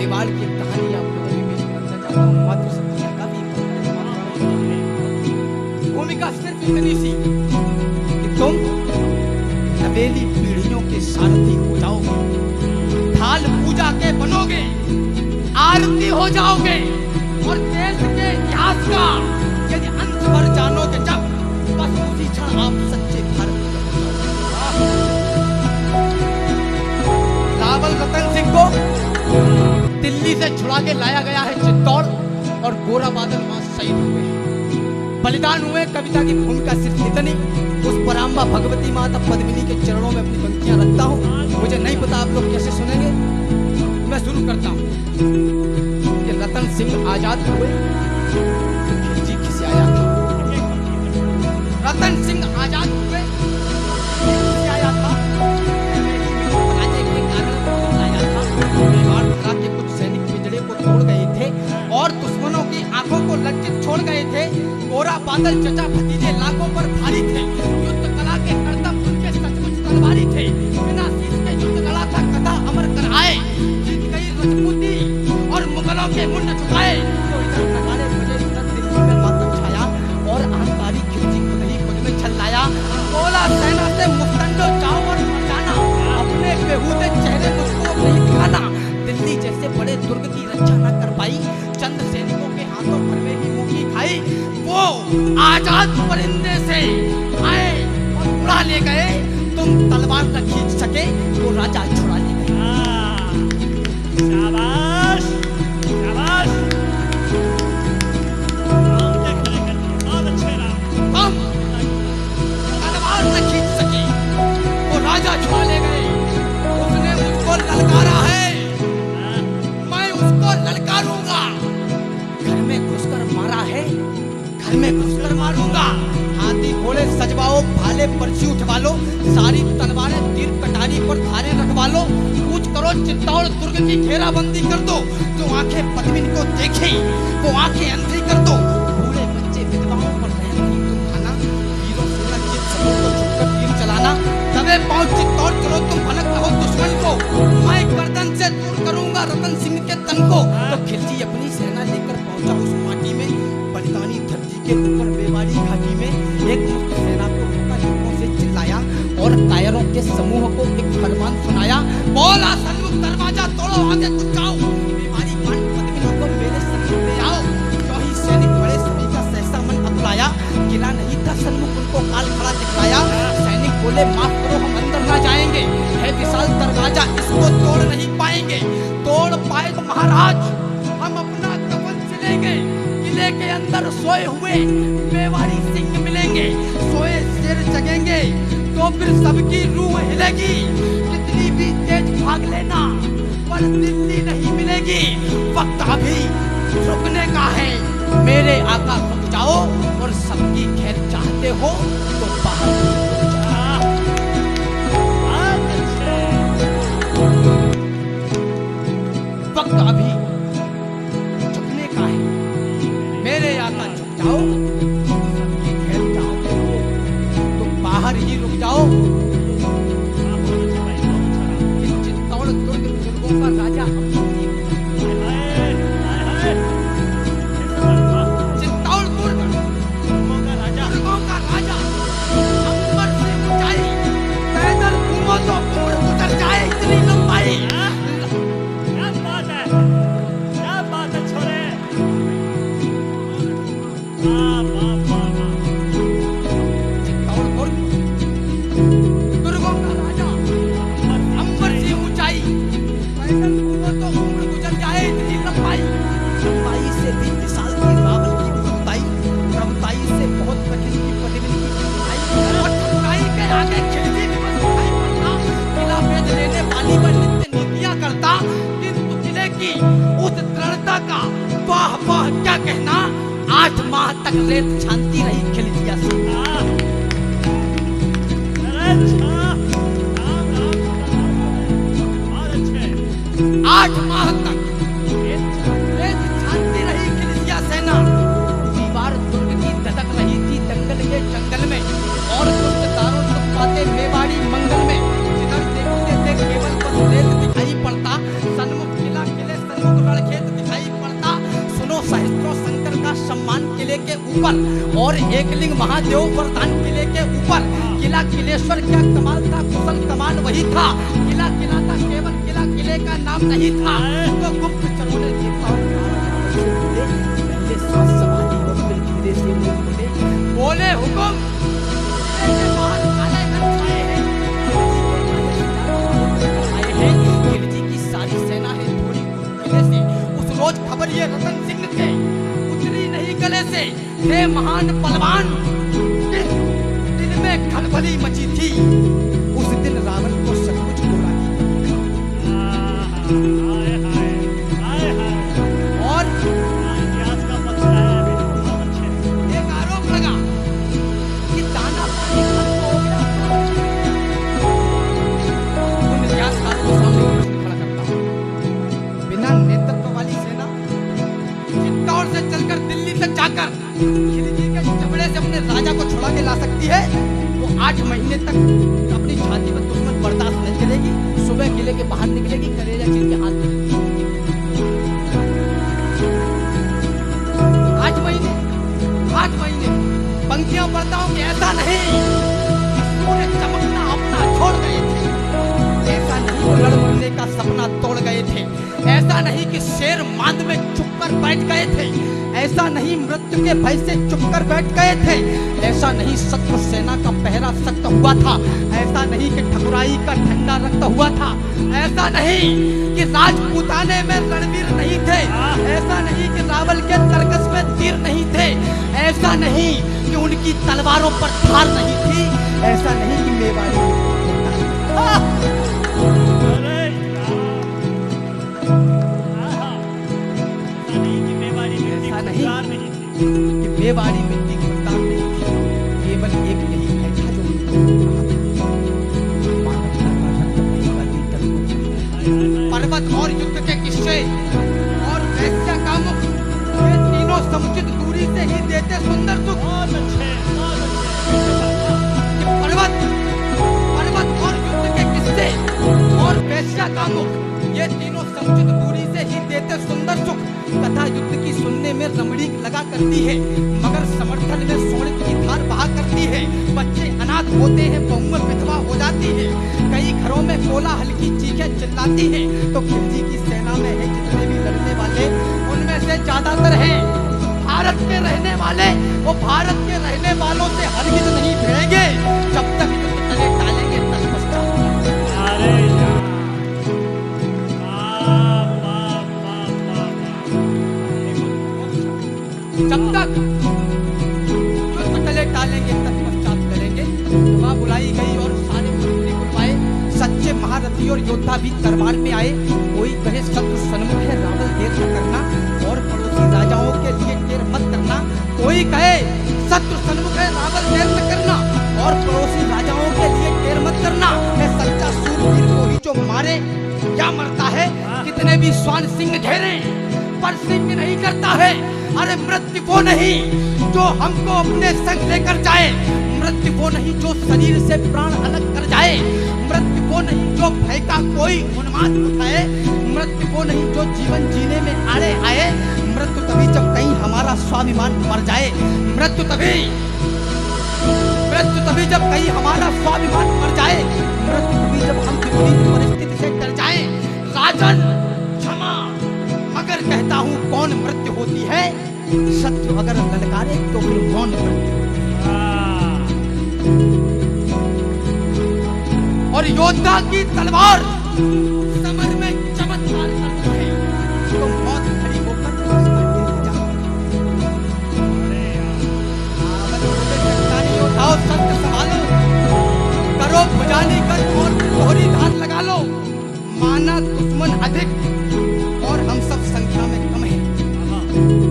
मेवाड़ की कहानी आप लोगों के बीच में रखना चाहता हूँ। मातृशक्ति का भी भूमिका सिर्फ इतनी सी कि तुम हवेली पीढ़ियों के सारथी हो जाओगे, थाल पूजा के बनोगे, आरती हो जाओगे और देश के इतिहास का यदि अंत भर जानोगे जब, बस उसी क्षण आप सच्चे भारत के हो जाओगे। रावल रतन सिंह को दिल्ली से छुड़ा के लाया गया है चित्तौड़ और गोरा बादल वहां शहीद हुए, बलिदान हुए। कविता की भूमिका सिर्फ इतनी, उस पराम्बा भगवती माता पद्मिनी के चरणों में अपनी पंक्तियां रखता हूँ। मुझे नहीं पता आप लोग कैसे सुनेंगे, मैं शुरू करता हूँ कि रतन सिंह आजाद हुए, खिलजी खिसियाया था। रतन सिंह आजाद हुए, खिसियाया था, पराजय के कारण लाया था। मेवाड़ धरा के कुछ सैनिक पिंजड़े को तोड़ गए थे और दुश्मनों की आंखों को लज्जित छोड़ गए थे। गोरा बादल चचा भतीजे लाखों पर भारी थे, युद्ध कला के करतब उनके सचमुच तलवारी थे। बिना शीश के युद्ध लड़ा था, कथा अमर कर आए, जीत गई रजपूती और मुगलों के मुंड झुकाए। तो इधर नगाड़े बजे, इधर दिल्ली में मातम छाया और अहंकारी खिलजी को नहीं कुछ में छलाया। बोला सेना से मुस्तंडो जाओ और मर जाना, अपने बेहूदे चेहरे मुझको नहीं दिखाना। दिल्ली जैसे बड़े दुर्ग की रक्षा न कर पाई, चंद सैनिकों के हाथों भर में ही मुंह खाई। वो आजाद परिंदे से आए और उड़ा ले गए, तुम तलवार न खींच सके वो राजा छुड़ा ले गए। शाबाश शाबाश, बहुत अच्छे राम। हम तलवार न खींच सके वो राजा छुड़ा ले गए। उसने मुझको ललकारा है, मैं उसको ललकारूंगा। घर में घुसकर मारा है, घर में घुसकर मारूंगा। हाथी घोड़े सजवाओ, भाले पर्ची उठवा लो, सारी तलवारें तीर कटारी पर धारे रखवा लो। कूच करो चित्तौड़ दुर्ग की घेराबंदी कर दो, जो आंखें पद्मिनी को देखे वो आंखें अंधी कर दो। बूढ़े बच्चे विधवाओं पर रहम नहीं तुम खाना, वीरों से लज्जित सबों को झुककर तीर चलाना। दबे पांव चित्तौड़ चलो तुम भनक रहो दुश्मन को, मैं गर्दन से दूर करूंगा रतन सिंह के तन को। तो खिलजी अपनी सेना लेकर पहुंचा उस माटी में, बलिदानी धरती के ऊपर मेवाड़ी घाटी में। एक मुक्त सेना को रोका, युद्धों से चिल्लाया और कायरों के समूह को एक फरमान सुनाया। बोला सन्मुख दरवाजा तोड़ो, आगे कुछ जाओ, मेवाड़ी पान पद्मिनी को मेरे सन्मुख ले आओ। जो ही सैनिक बड़े सभी का सहसा मन अतुलाया, किला नहीं था सन्मुख उनको काल खड़ा दिखलाया। सैनिक बोले माफ करो हम अंदर ना जाएंगे, है विशाल दरवाजा इसको तोड़ नहीं पाएंगे। तोड़ पाए तो महाराज हम अपना कफन सिलेंगे, किले के अंदर सोए हुए मेवाड़ी सिंह मिलेंगे। सोए शेर जगेंगे तो फिर सबकी रूह हिलेगी। कितनी भी तेज भाग लेना पर दिल्ली नहीं मिलेगी। वक्त अभी रुकने का है, मेरे आका रुक जाओ और सबकी खैर चाहते हो तो बाहर वक्त अभी झुकने का है, मेरे आका झुक जाओ, सबकी खैर चाहते हो तो बाहर ही रुक जाओ। चित्तौड़ दुर्ग दुर्गों का राजा चित्तौड़ दुर्ग दुर्गों का राजा अंबर से ऊंचाई, पैदल घूमो तो उम्र गुजर जाए इतनी लंबाई। दुर्गों का राजा अंबर से ऊंचाई, पैदल घूमो तो उम्र गुजर जाए इतनी लंबाई। लंबाई से भी विशाल थी रावल की प्रभुताई, प्रभुताई से बहुत कठिन की पद्मिनी की कठिनाई। और ठकुराई के आगे खिलजी दिवस उठाई पड़ता, किला भेद लेने वाली पर नित्य नीतियां करता। किंतु किले की उस दृढ़ता का वाह वाह क्या कहना, 8 माह तक रेत छानती रही खिलजिया से। 8 माह तक रेत छानती रही खिलजिया सेना। दीवार दुर्ग की धधक रही थी दंगल के जंगल में, और दुष्ट दारों तक पाते मेवाड़ी मंगल में। जिधर देखते थे केवल बस रेत दिखाई पड़ता, सन्मुख किला किले सन्मुख ऊपर और एकलिंग महादेव वरदान किले के ऊपर। किला किलेश्वर क्या कमाल था, कुशल कमाल वही था। किला किला था, केवल किला किले का नाम नहीं था। तो गुप्तचरों ने देखा, पहले सांस संभाली और फिर धीरे से मुंह खोले, बोले हुकुम, किले के बाहर काले रंग छाए हैं, खिलजी की सारी सेना है थोड़ी किले से। उस रोज खबर ये रतन सिंह थे, उतरी नहीं गले से, थे महान पलवान, दिल में खलबली मची थी। उस दिन रावण को सचमुच गोरा की हाय हाय हाय हाय। और इतिहास का पक्ष है अभी, बहुत अच्छे। एक आरोप लगा कि दाना पानी खत्म हो गया। उन इतिहासकारों के सामने एक प्रश्न खड़ा करता हूं, बिना नेतृत्व वाली सेना चित्तौड़ से चलकर दिल्ली तक जाकर खिलजी के चमड़े से अपने राजा को छुड़ा के ला सकती है, वो 8 महीने तक अपनी छाती में दुश्मन बर्दाश्त नहीं करेगी। सुबह किले के बाहर निकलेगी, कलेजा चीर के हाथ में। 8 महीने पंक्तियां पढ़ता हूं कि ऐसा नहीं पूरे चमकना अपना छोड़ गए थे, ऐसा नहीं वो लड़ मरने का सपना तोड़ गए थे, ऐसा नहीं कि शेर मांद में चुपकर बैठ गए थे, ऐसा नहीं मृत्यु के भय से चुपकर बैठ गए थे, ऐसा नहीं शत्रु सेना का पहरा सख्त हुआ था, ऐसा नहीं कि ठकुराई का ठंडा रक्त हुआ था, ऐसा नहीं कि राजपूताने में रणवीर नहीं थे, ऐसा नहीं कि रावल के तरकस में तीर नहीं थे, ऐसा नहीं कि उनकी तलवारों पर धार नहीं थी, ऐसा नहीं कि मेवाड़ी अरे ऐसा नहीं कि मेवाड़ी मिट्टी ऐसा नहीं। खुददार नहीं थी। कि मेवाड़ी मिट्टी खुददार नहीं थी, केवल एक यही है था जो मानवता का रक्त बहेगा लीटर को। पर्वत और युद्ध के किस्से और वैश्या का मुख, ये तीनों समुचित दूरी से ही देते सुंदर सुख। बहुत अच्छे, बहुत अच्छे। कि पर्वत और युद्ध के किस्से और वैश्या का मुख, ये तीनों समुचित दूरी से ही देते सुंदर सुख। कथा युद्ध की सुनने में रमणीक लगा करती है, मगर समर्थन में सोनित की धार बहा करती है। बच्चे अनाथ होते हैं, बहुएं विधवा हो जाती है, कई घरों में कोलाहल की चीखें चिल्लाती है। तो खिलजी की सेना में है जितने भी लड़ने वाले, उनमें से ज्यादातर हैं भारत के रहने वाले। वो भारत के रहने वालों से हरगिज नहीं भिड़ेंगे जब तक युद्ध तले टालेंगे तत्पश्चात। अरे यार, वाह, वाह, वाह, वाह, जब तक युद्ध तले टालेंगे तत्पश्चात करेंगे। सभा बुलाई गई और सारे मंत्री बुलवाए, सच्चे महारथी और योद्धा भी दरबार में आए। कोई कहे शत्रु सन्मुख है, रावल देर न करना, और पड़ोसी राजाओं के लिए देर मत करना। कोई कहे शत्रु सन्मुख है, रावल देर न करना, और पड़ोसी राजाओं के लिए देर मत करना। है सच्चा सूरवीर को ही जो मारे या मरता है, कितने भी स्वान सिंह घेरे पर सिंह नहीं करता है। अरे मृत्यु वो नहीं जो हमको अपने संग लेकर जाए, मृत्यु वो नहीं जो शरीर से प्राण अलग कर जाए, मृत्यु वो नहीं जो भय का कोई उन्माद उठाए, मृत्यु वो नहीं जो जीवन जीने में आड़े आए। मृत्यु तभी जब कहीं हमारा स्वाभिमान मर जाए, मृत्यु तभी जब कहीं हमारा स्वाभिमान मर जाए, मृत्यु तभी जब हम विपरीत परिस्थिति से डर जाए। राजन क्षमा, मगर कहता हूँ कौन मृत्यु होती है, शत्रु अगर ललकारे तो फिर मौन मृत्यु होती है। और योद्धा की तलवार समर में चमत्कार करती है, तो मौत खड़ी होकर उसका दिल जाती है। योद्धाओं सत्य संभालो, करो भुजाली कर और दोहरी धार लगा लो। माना दुश्मन अधिक और हम सब संख्या में कम है,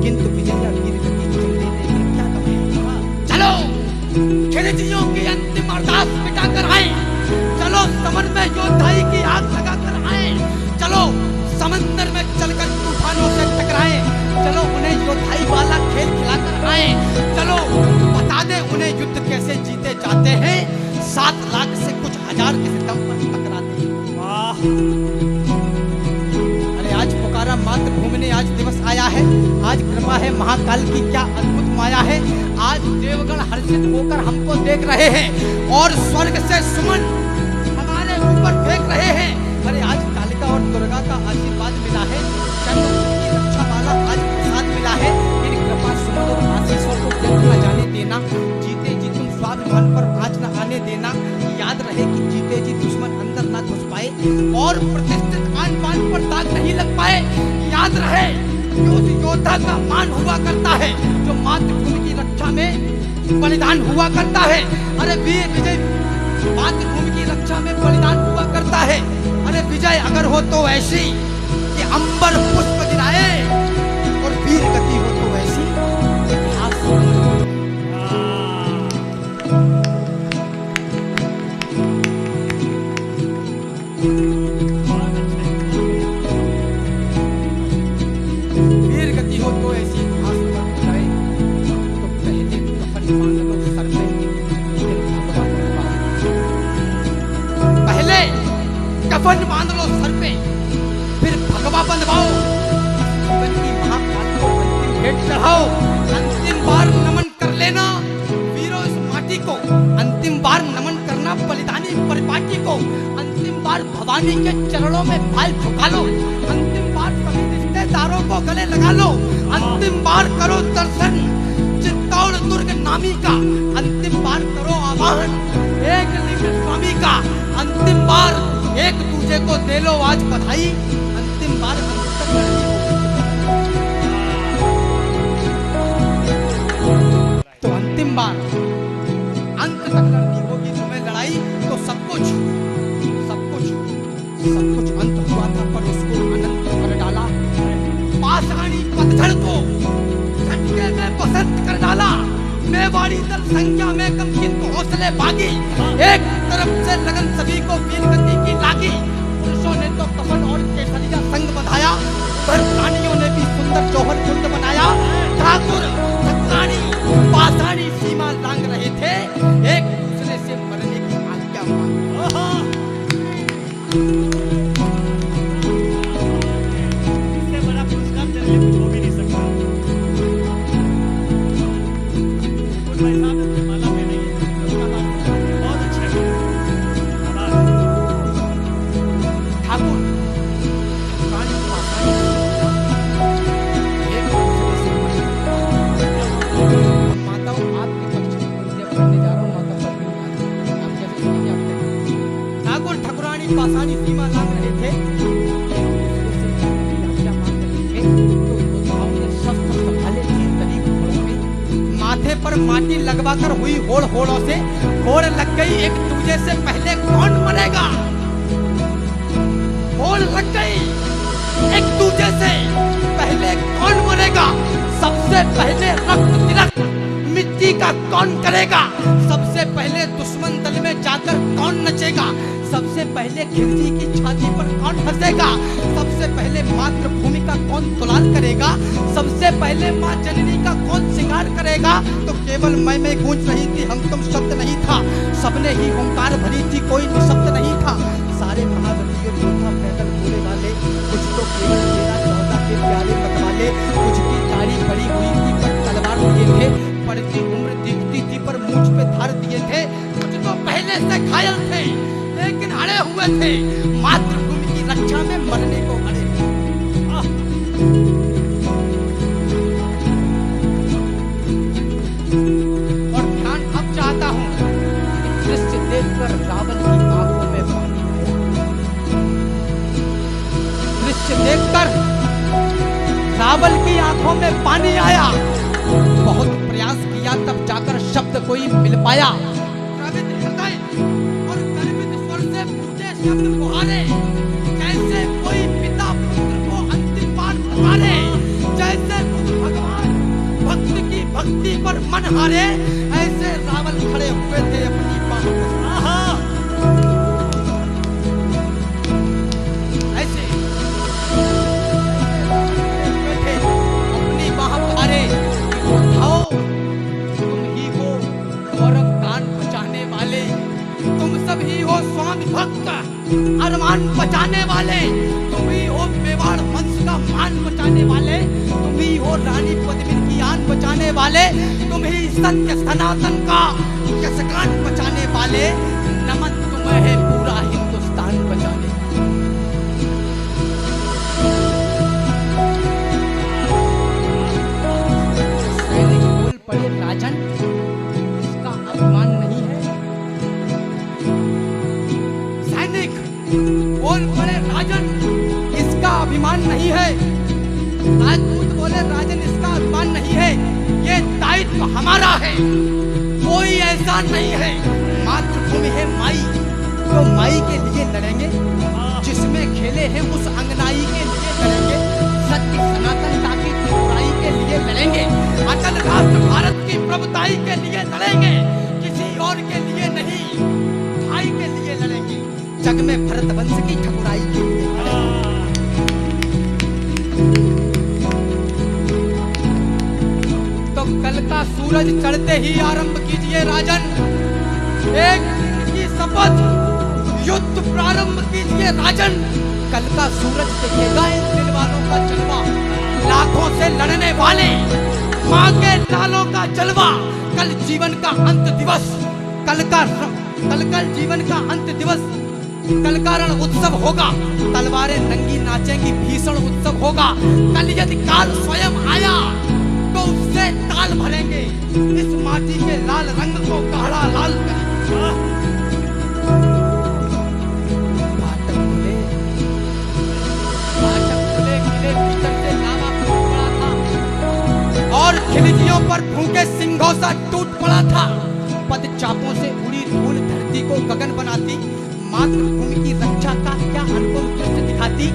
किंतु विजया वीर गति तुम देने में क्या कम है। चलो खिलजियों की अंतिम अरदास मिटा कर आए, चलो समन में योद्धाई की आग लगा कर आए। मातृभूमि ने आज दिवस आया है। आज कृपा है महाकाल की, क्या अद्भुत माया है। आज देवगण हर्षित होकर हमको देख रहे हैं और स्वर्ग से सुमन हमारे ऊपर फेंक रहे हैं। अरे आज कालिका और दुर्गा का आशीर्वाद मिला है, चंद्रमुखी की रक्षा वाला आज प्रसाद मिला है। इन कृपा सुमन और आशीषों को व्यर्थ न जाने देना। जीते जी तुम स्वाभिमान पर आँच न आने देना। याद रहे कि जीते जी दुश्मन अंदर न घुस पाए और प्रतिष्ठित आन बान पर दाग नहीं लग पाए। याद रहे कि उस योद्धा का मान हुआ करता है जो मातृभूमि की रक्षा में बलिदान हुआ करता है। अरे वीर विजय मातृभूमि की रक्षा में बलिदान हुआ करता है। अरे विजय अगर हो तो ऐसी कि अंबर पुष्प गिराए और वीर गति हो तो ऐसी इतिहास वीर गति हो तो ऐसी इतिहास बन जाए। तो पहले कफन बांध लो सर पे, फिर भगवान पहले कफन बांध लो सर पे, फिर भगवा बंधवाओ। जीवन की महाकाल को अंतिम भेंट चढ़ाओ। अंतिम बार नमन कर लेना वीरों इस माटी को। अंतिम बार नमन करना बलिदानी परिपाटी को। अंतिम बार भवानी के चरणों में भाल झुका लो। अंतिम बार सभी रिश्तेदारों को गले लगा लो। अंतिम बार करो दर्शन चित्तौड़ दुर्ग नामी का। अंतिम बार करो आवाहन एक लिंग स्वामी का। अंतिम बार एक दूसरे को दे लो आज बधाई। अंतिम बार तो अंतिम बार अंत तक लड़नी होगी तुम्हें लड़ाई। तो सब कुछ अंत हुआ था पर उसको अनंत कर डाला। पाषाणी पतझड़ को झटके में बसंत कर डाला। मेवाड़ी दल संख्या में कम किंतु हौसले बागी। एक तरफ से लगन सभी को वीर गति की लागी। पुरुषों ने तो कफन और केसरिया संग बंधाया, उधर प्राणियों ने भी सुंदर जौहर कुंड बनाया। ठाकुर ठाकुरानी पाषाणी सीमा लांग रहे थे, एक दूसरे से मरने की आज्ञा मांग। इससे बड़ा पुरस्कार तेरे लिए कुछ हो भी नहीं सकता। कुछ भाई साहब ने माला में नहीं बहुत अच्छे ठाकुर ठाकुरानी पाषाणी एक दूसरे से माताओं आपके पक्ष में पढ़ने जा रहा हूँ। माता पर आप कैसे सुनेंगे आप तक। ठाकुर ठाकुरानी पाषाणी सीमा लांग रहे थे, एक दूसरे से आज्ञा मांग रहे थे। तो योद्धाओं ने शस्त्र संभाले, तीर तरी घोड़ों में माथे पर माटी लगवाकर हुई होड़ होड़ों से होड़ लग गई। एक दूसरे से पहले कौन मरेगा? होड़ लग गई एक दूसरे से पहले कौन मरेगा? सबसे पहले रक्त तिलक मिट्टी का कौन करेगा? सबसे पहले दुश्मन दल में जाकर कौन नचेगा? सबसे पहले खिड़की की छाती पर कौन हंसेगा? सबसे पहले मातृभूमि का कौन तुलाल करेगा? सबसे पहले माँ जननी का कौन श्रृंगार करेगा? तो केवल मैं गूंज रही थी, हम तुम शब्द नहीं था। सबने ही ओंकार भरी थी, कोई निशब्द नहीं था। सारे महारथी और योद्धा पैदल घोड़े वाले, कुछ तो केवल 13-14 के प्यारे मतवाले, कुछ की दाढ़ी बड़ी हुई थी पर तलवार लिए थे, बढ़ती उम्र दिखती थी पर मूंछ पे धार दिए थे। कुछ तो पहले से घायल थे लेकिन अड़े हुए थे, मातृभूमि की रक्षा में मरने को अड़े। और ध्यान अब चाहता हूं कि दृश्य देखकर रावण की आंखों में पानी आया। दृश्य देखकर रावण की आंखों में पानी आया। बहुत प्रयास किया तब जाकर शब्द कोई मिल पाया। द्रवित हृदय और गर्वित स्वर से पूछे शब्द पुकारे, कैसे कोई पिता पुत्र को अंतिम बार पुकारे। जैसे खुद भगवान भक्त की भक्ति पर मन हारे, ऐसे रावण खड़े हुए थे अपनी बाहों ऐसे हुए थे अपनी बाह हारे। उठाओ, तुम ही हो गौरव गान बचाने वाले, तुम सब ही हो स्वामी भक्त अरमान बचाने वाले, तुम ही हो मेवाड़ वंश का मान बचाने बचाने वाले, तुम ही सत्य सनातन का यशगान बचाने वाले, नमन तुम्हें है पूरा हिंदुस्तान बचाने। सैनिक बोल पड़े राजन, इसका अभिमान नहीं है। सैनिक बोल पड़े राजन, इसका अभिमान नहीं है। राजपूत बोले राजन, इसका अभिमान नहीं है। ये दायित्व हमारा है, कोई ऐसा नहीं है। मातृभूमि है माई, तो माई के लिए लड़ेंगे। जिसमें खेले हैं उस अंगनाई के लिए लड़ेंगे। सत्य सनातनता की त्रिपुराई के लिए लड़ेंगे। अचल राष्ट्र भारत की प्रभुताई के लिए लड़ेंगे, किसी और के लिए नहीं, भाई के लिए लड़ेंगे। जग में भरत वंश की ठकुराई के लिए लड़ेंगे। तो कल का सूरज चढ़ते ही आरंभ कीजिए राजन, एक दिन की शपथ, युद्ध प्रारंभ कीजिए राजन। कल का सूरज दिखेगा इन दिल वालों का जलवा, लाखों से लड़ने वाले मां के लालों का जलवा। कल जीवन का अंत दिवस, कल जीवन का अंत दिवस, कल का रण उत्सव होगा। तलवारें नंगी नाचेंगी, भीषण उत्सव होगा। कल यदि काल स्वयं आया तो उससे ताल भरेंगे, इस माटी के लाल रंग को गाढ़ा लाल करेंगे। फाटक खुले किले भीतर से लावा फूट पड़ा था और खिलजियों पर भूखे सिंहों सा टूट पड़ा था। पद चापों से उड़ी धूल धरती को गगन बनाती, मातृभूमि की रक्षा का क्या अनुभव दृश्य दिखाती।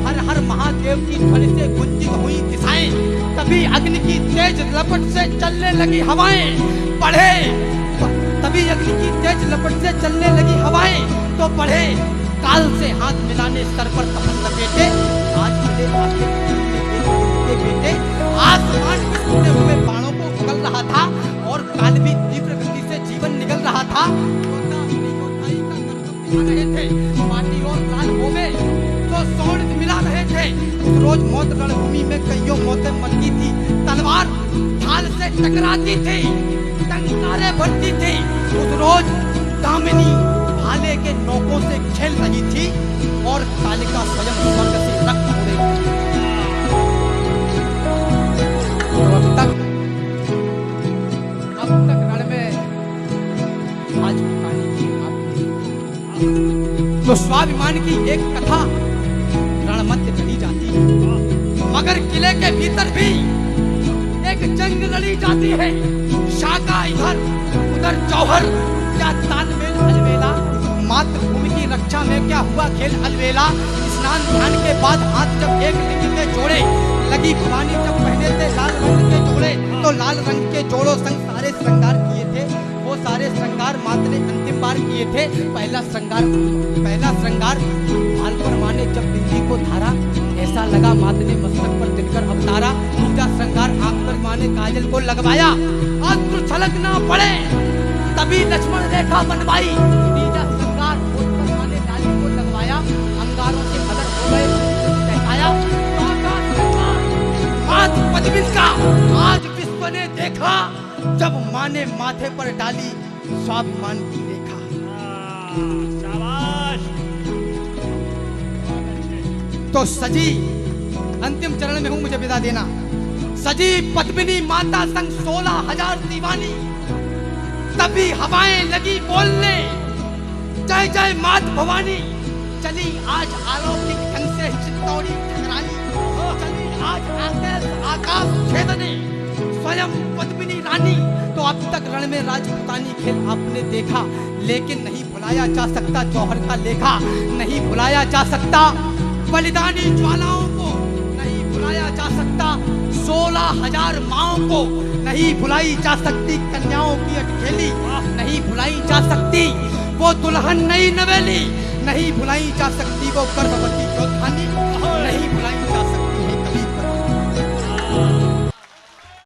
हर हर महादेव की ध्वनि से गुंजित हुई दिशाएं, तभी अग्नि की तेज लपट से चलने लगी हवाएं। बढ़े तभी अग्नि की तेज लपट से चलने लगी हवाएं, तो बढ़े काल से हाथ मिलाने सर पर कफन लपेटे। आज चले आपके बेटे, आसमान बिखरते हुए बाणों को उगल रहा था और काल भी तीव्र गति से जीवन निकल रहा था। रहे थे माटी और लाल हो गए तो स्वर्ण मिला रहे थे। उस रोज मौत रणभूमि में कईयों मौतें मरती थी। तलवार ढाल से टकराती थी, टंकारें भरती थी। उस रोज दामिनी भाले के नोकों से खेल रही थी और कालिका स्वयं स्वर्ग से रक्त उड़े। अब तक रण में आज पुकानी की तो स्वाभिमान की एक कथा रणमध्य कही जाती है, मगर किले के भीतर भी एक जंग लड़ी जाती है। शाका इधर उधर जौहर, क्या तालमेल अलबेला। मातृभूमि की रक्षा में क्या हुआ खेल अलबेला। स्नान ध्यान के बाद हाथ जब एक लिंग के जोड़े, लगी भवानी जब पहने थे लाल रंग के जोड़े, तो लाल रंग के जोड़ों संग सारे श्रृंगार किए थे। वो सारे श्रृंगार मात ने अंतिम बार किए थे। पहला श्रृंगार भाल पर माने जब बिंदी को धारा, ऐसा लगा मात ने मस्तक पर दिनकर अवतारा। दूसरा श्रृंगार आंख पर माने काजल को लगवाया, अश्रु छलक ना पड़े तभी लक्ष्मण रेखा बनवाई। तीसरा श्रृंगार होठ पर माने डाली को लगवाया, अंगारों से अलग हो गए दिखाया। चौथा श्रृंगार मात पद्मिनी का आज विश्व ने देखा, जब माँ ने माथे पर डाली स्वाभिमान की रेखा। शाबाश। तो सजी, अंतिम चरण में हूं, मुझे विदा देना। सजी पद्मिनी माता संग 16,000 दीवानी, तभी हवाएं लगी बोलने जय जय मात भवानी। चली आज अलौकिक ढंग से चित्तौड़ी ठकरानी, चली आज आकाश छेदने स्वयं पद्मिनी रानी। तो अब तक रण में राजपूतानी खेल आपने देखा, लेकिन नहीं भुलाया जा सकता जौहर का लेखा। नहीं भुलाया जा सकता बलिदानी ज्वालाओं को, नहीं भुलाया जा सकता 16,000 माओं को, नहीं भुलाई जा सकती कन्याओं की अटखेली, नहीं भुलाई जा सकती वो दुल्हन नई नवेली, नहीं भुलाई जा सकती वो गर्भवती योद्धानी, नहीं भुलाई जा